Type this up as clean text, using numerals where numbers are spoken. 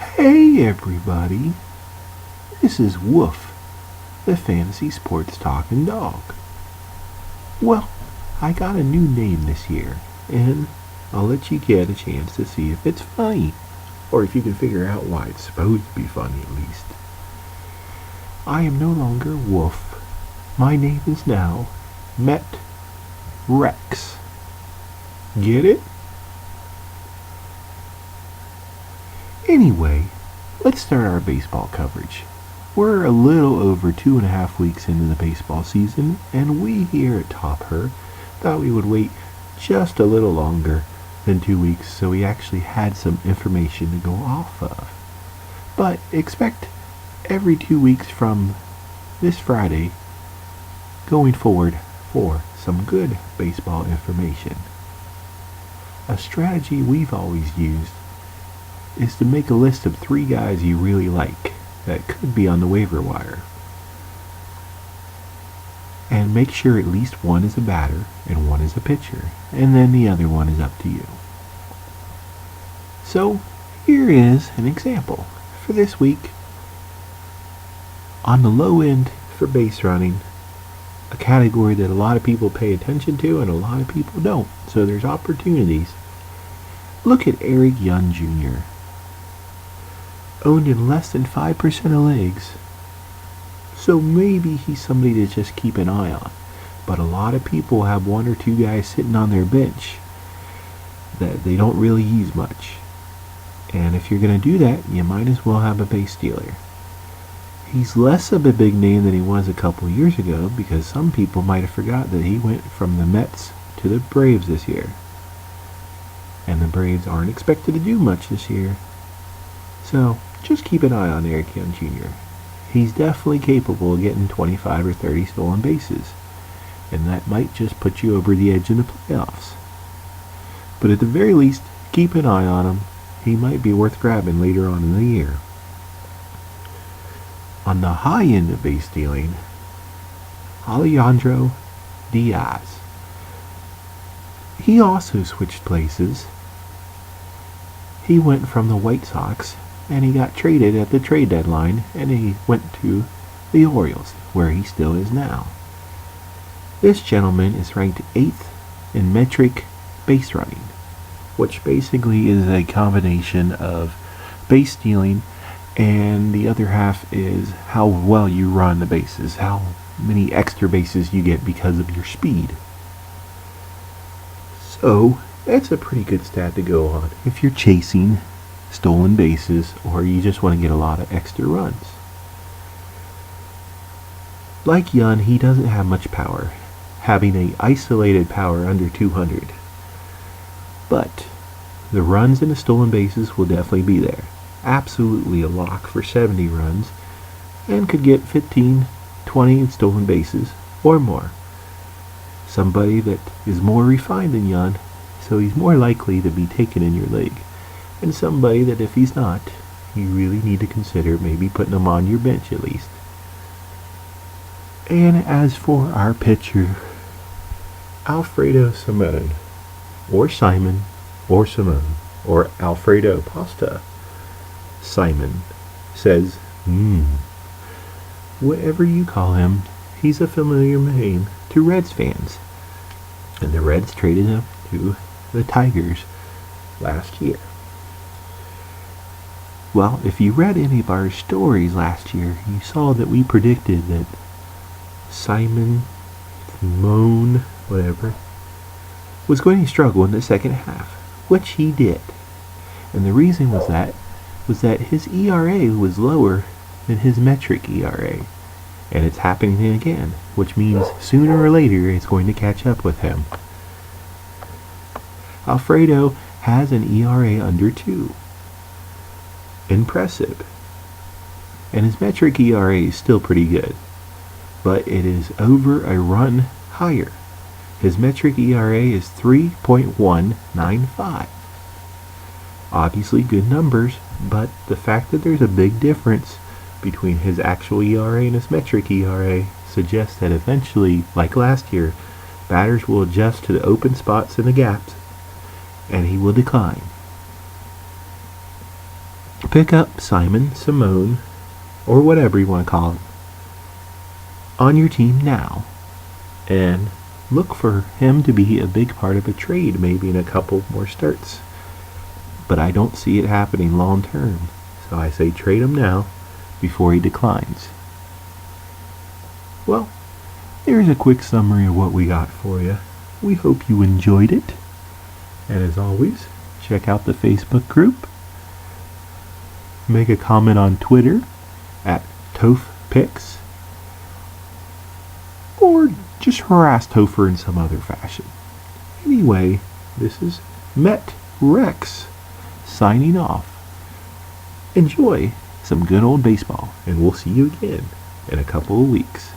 Hey everybody, this is Woof, the fantasy sports talking dog. Well, I got a new name this year, and I'll let you get a chance to see if it's funny, or if you can figure out why it's supposed to be funny at least. I am no longer Woof. My name is now Met Rex. Get it? Anyway, let's start our baseball coverage. We're a little over 2.5 weeks into the baseball season, and we here at Top Her thought we would wait just a little longer than 2 weeks so we actually had some information to go off of. But expect every 2 weeks from this Friday going forward for some good baseball information. A strategy we've always used is to make a list of 3 guys you really like that could be on the waiver wire. And make sure at least one is a batter and one is a pitcher, and then the other one is up to you. So, here is an example for this week. On the low end for base running, a category that a lot of people pay attention to and a lot of people don't, so there's opportunities. Look at Eric Young Jr., owned in less than 5% of leagues. So maybe he's somebody to just keep an eye on. But a lot of people have 1 or 2 guys sitting on their bench that they don't really use much. And if you're going to do that, you might as well have a base stealer. He's less of a big name than he was a couple years ago because some people might have forgot that he went from the Mets to the Braves this year. And the Braves aren't expected to do much this year. So, just keep an eye on Eric Young Jr. He's definitely capable of getting 25 or 30 stolen bases, and that might just put you over the edge in the playoffs. But at the very least, keep an eye on him. He might be worth grabbing later on in the year. On the high end of base stealing, Alejandro Diaz. He also switched places. He went from the White Sox and he got traded at the trade deadline, and he went to the Orioles, where he still is now. This gentleman is ranked 8th in metric base running, which basically is a combination of base stealing, and the other half is how well you run the bases, how many extra bases you get because of your speed. So, that's a pretty good stat to go on if you're chasing stolen bases or you just want to get a lot of extra runs. Like Young, he doesn't have much power, having a isolated power under 200. But the runs and the stolen bases will definitely be there. Absolutely a lock for 70 runs, and could get 15, 20 stolen bases or more. Somebody that is more refined than Young, so he's more likely to be taken in your league. And somebody that if he's not, you really need to consider maybe putting him on your bench at least. And as for our pitcher, Alfredo Simon, or Simon, or Simone, or Alfredo Pasta Simon, says, whatever you call him, he's a familiar name to Reds fans. And the Reds traded him to the Tigers last year. Well, if you read any of our stories last year, you saw that we predicted that Simon, whatever, was going to struggle in the second half, which he did. And the reason was that his ERA was lower than his metric ERA. And it's happening again, which means sooner or later it's going to catch up with him. Alfredo has an ERA under 2. Impressive. And his metric ERA is still pretty good, but it is over a run higher. His metric ERA is 3.195. Obviously good numbers, but the fact that there's a big difference between his actual ERA and his metric ERA suggests that eventually, like last year, batters will adjust to the open spots and the gaps, and he will decline. pick up Simon, Simone, or whatever you want to call him, on your team now. And look for him to be a big part of a trade, maybe in a couple more starts. But I don't see it happening long term. So I say trade him now before he declines. Well, there's a quick summary of what we got for you. We hope you enjoyed it. And as always, check out the Facebook group. Make a comment on Twitter at TophPicks. Or just harass Topher in some other fashion. Anyway, this is Met Rex signing off. Enjoy some good old baseball, and we'll see you again in a couple of weeks.